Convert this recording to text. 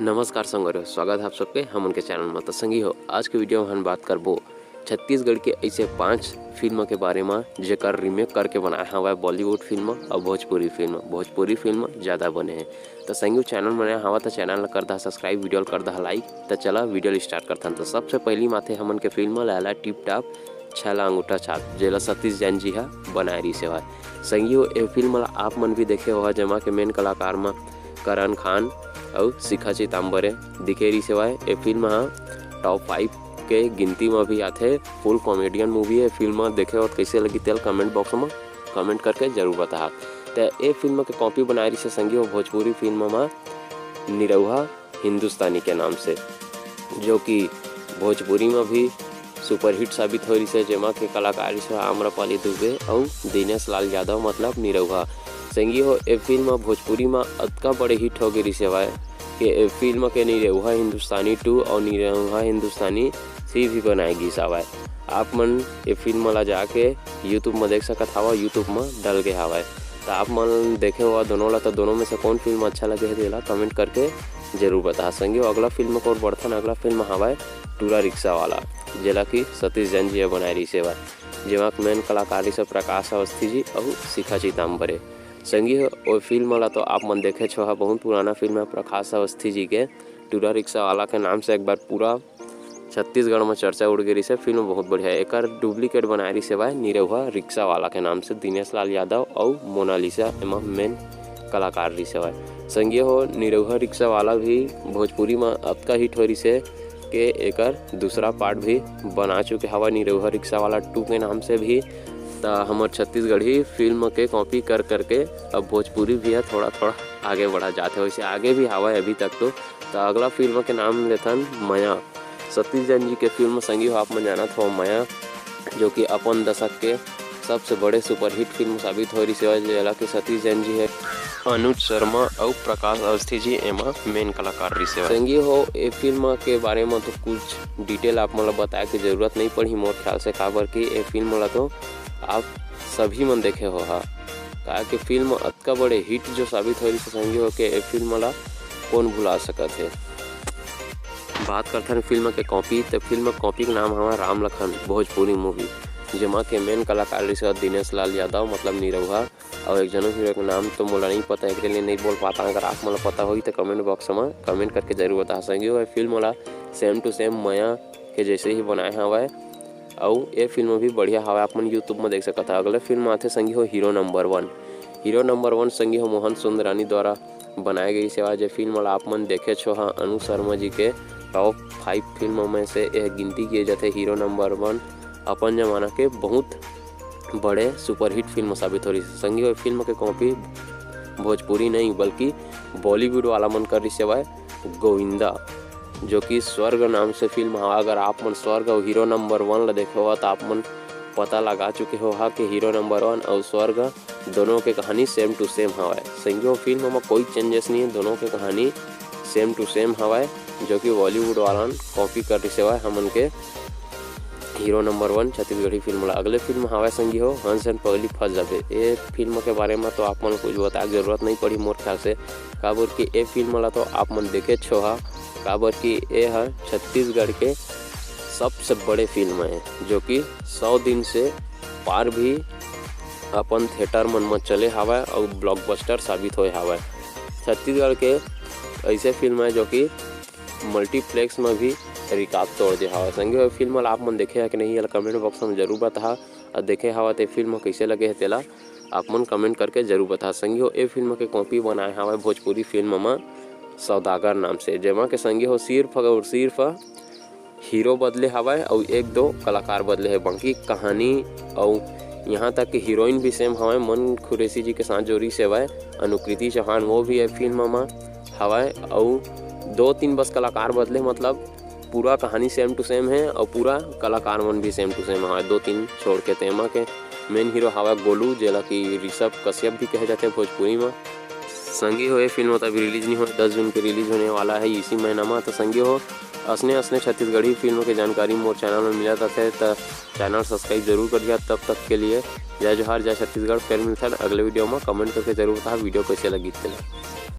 नमस्कार संगवारी, स्वागत है आप सबके हम उनके चैनल में। तो संगी हो, आज के वीडियो में हम बात करबो छत्तीसगढ़ के ऐसे 5 फिल्म के बारे में जेकर रीमेक करके बनाया हवा बॉलीवुड फिल्म और भोजपुरी फिल्म ज़्यादा बने हैं। तो संगी चैनल बनाया हवा तो चैनल कर दा सब्सक्राइब, वीडियो कर दा लाइक। तो चला वीडियो स्टार्ट करता हूँ। तो सबसे पहली माथे हमन के फिल्म लाला टिप टाप छला अंगूठा छाप जेला सतीश जैन जी हा बनाए रही सेवा। संगी हो ए फिल्म आप मन भी देखे हो, जमा के मेन कलाकार में करण खान और शिखा चिताम्बरे दिखे रही सेवाए। ये फिल्म टॉप 5 के गिनती में भी आते। फुल कॉमेडियन मूवी है। फिल्म देखे और कैसे लगी तेल कमेंट बॉक्स में कमेंट करके जरूर बता। तो ये फिल्म के कॉपी बना रही से संगी हो भोजपुरी फिल्म में निरहुआ हिंदुस्तानी के नाम से, जो कि भोजपुरी में भी सुपरहिट साबित हो रही से। जेमा के कलाकार से आम्रपाली दुबे और दिनेश लाल यादव मतलब निरहुआ। संगी हो ए फिल्म भोजपुरी में अतका बड़े हिट हो गई सेवाए कि ए फिल्म के निरहुआ हिंदुस्तानी 2 और निरहुआ हिंदुस्तानी 3 भी बनाएगी सवाए। आप मन ये फिल्म ला जाके यूट्यूब में देख सकत हवा, यूट्यूब में डल के हवाए। तो आप मन देखे हुआ दोनों ला, तो दोनों में से कौन फिल्म अच्छा लगे है तेला कमेंट करके जरूर बता। संगी हो अगला फिल्म को बढ़थन। अगला फिल्म हवाए टूरा रिक्शा वाला, जेला कि सतीश जैन जी बनाए रही सेवा। जेमा मेन कलाकारी से प्रकाश अवस्थी जी और शिखा चिताम्बरे। संगी हो वो फिल्म वाला तो आप मन देखे छो, बहुत पुराना फिल्म है प्रकाश अवस्थी जी के टूरा रिक्शा वाला के नाम से एक बार पूरा छत्तीसगढ़ में चर्चा उड़ गई से। फिल्म बहुत बढ़िया है। एक डुप्लीकेट बनाए रही सेवा निरहुआ रिक्शा वाला के नाम से दिनेश लाल यादव और मोनालिसा एम मेन कलाकार रही सेवा। संगी हो निरहुआ रिक्शा वाला भी भोजपुरी में अब का हिट हो रही से के एक दूसरा पार्ट भी बना चुके हवा निरहुआ रिक्शा वाला 2 के नाम से भी। हमार छत्तीसगढ़ी फिल्म के कॉपी कर करके अब भोजपुरी भी है थोड़ा थोड़ा आगे बढ़ा जाते, वैसे आगे भी हवा है अभी तक। तो अगला फिल्म के नाम लेथन माया। सतीश जैन जी के फिल्म संगी हो आप मन जाना था माया, जो कि अपन दशक के सबसे बड़े सुपरहिट फिल्म साबित हो रही सेवा। जेला कि सतीश जैन जी है, अनुज शर्मा और प्रकाश अवस्थी जी एमा मेन कलाकार रही सेवा। संगी हो ये फिल्म के बारे में तो कुछ डिटेल आप मतलब बताए की जरूरत नहीं पड़ी मोर ख्याल से, काबर की ये फिल्म ला तो आप सभी मन देखे हो कहा कि फिल्म अतका बड़े हिट जो साबित हो रही है। संगी हो के ये फिल्म ला कौन भुला सकत है। बात करते हैं फिल्म के कॉपी। तो फिल्म कॉपी का नाम हमारा राम लखन भोजपुरी मूवी, जेमा के मेन कलाकार रही दिनेश लाल यादव मतलब निरहुआ और एक जनों हीरो का नाम तो मोला नहीं पता है, लिए नहीं बोल पाता। अगर आप मतलब पता होगी तो कमेंट बॉक्स में कमेंट करके जरूर बता। संगी हो फिल्म वाला सेम टू सेम माया के जैसे ही बनाया हुआ है और ये फिल्म भी बढ़िया हवा आप मन यूट्यूब में देख सकता है। अगले फिल्म आते संगी हो हीरो नंबर 1। हीरो नंबर 1 संगी हो मोहन सुंदरानी द्वारा बनाई गई सेवा। जो फिल्म वाला आप मन देखे छो अनु शर्मा जी के टॉप 5 फिल्मों में से यह गिनती किए जाते। हीरो नंबर 1 अपन जमाना के बहुत बड़े सुपरहिट फिल्म साबित हो रही है। संगी हो फिल्म के कॉपी भोजपुरी नहीं बल्कि बॉलीवुड वाला मन कर रही सेवा गोविंदा, जो कि स्वर्ग नाम से फिल्म है। अगर आप मन स्वर्ग और हीरो नंबर 1 ला देखे हो तो आप मन पता लगा चुके हो कि हीरो नंबर 1 और स्वर्ग दोनों के कहानी सेम टू सेम हवाए। संगी हो फिल्म में कोई चेंजेस नहीं है, दोनों के कहानी सेम टू सेम हवाए, जो कि बॉलीवुड वाला कॉपी कर रही सेवा हमन के हीरो नंबर 1 छत्तीसगढ़ी फिल्म ला। अगले फिल्म हवाए संगी हो हंस एंड पगली फंस जाबे। ये फिल्म के बारे में तो आप मन कुछ बताए जरूरत नहीं पड़ी मोर ख्याल से, काबर कि ये फिल्म ला तो आप मन देखे छो काबर कि ये है छत्तीसगढ़ के सबसे बड़े फिल्म है, जो कि 100 दिन से पार भी अपन थिएटर मन में चले हवा और ब्लॉकबस्टर साबित होए हवा। छत्तीसगढ़ के ऐसे फिल्म है जो कि मल्टीप्लेक्स में भी रिकॉर्ड तोड़ दे हवा। संगे फिल्म आप मन देखे है कि नहीं कमेंट बॉक्स में जरूर बता। और देखे हवा तो फिल्म कैसे लगे है तेला आप मन कमेंट करके जरूर बता। संगी हो ये फिल्म के कॉपी बनाए हवा भोजपुरी फिल्म में सौदागर नाम से, जेमा के संगी हो सिर्फ और सिर्फ हीरो बदले हवा और 1-2 कलाकार बदले है, बाकी कहानी और यहाँ तक कि हीरोइन भी सेम हवा। मन खुरेसी जी के साथ जोड़ी से हवा अनुकृति चौहान, वो भी है फिल्म में हवा और 2-3 बस कलाकार बदले, मतलब पूरा कहानी सेम टू सेम है और पूरा कलाकार मन भी सेम टू सेम हवा। 2-3 छोड़ के तेमा के मेन हीरो हवा गोलू, जेला कि ऋषभ कश्यप भी कहे जाते हैं भोजपुरी में। संगी हो ये फिल्म तो अभी रिलीज नहीं हो, 10 जून को रिलीज होने वाला है इसी महीना में। तो संगी हो असने छत्तीसगढ़ी फिल्म की जानकारी मोर चैनल में मिला था, तो चैनल सब्सक्राइब जरूर करिए। तब तक के लिए जय जोहार, जय छत्तीसगढ़। फिर मिलता है अगले वीडियो में। कमेंट करके जरूर बता वीडियो कैसे लगी।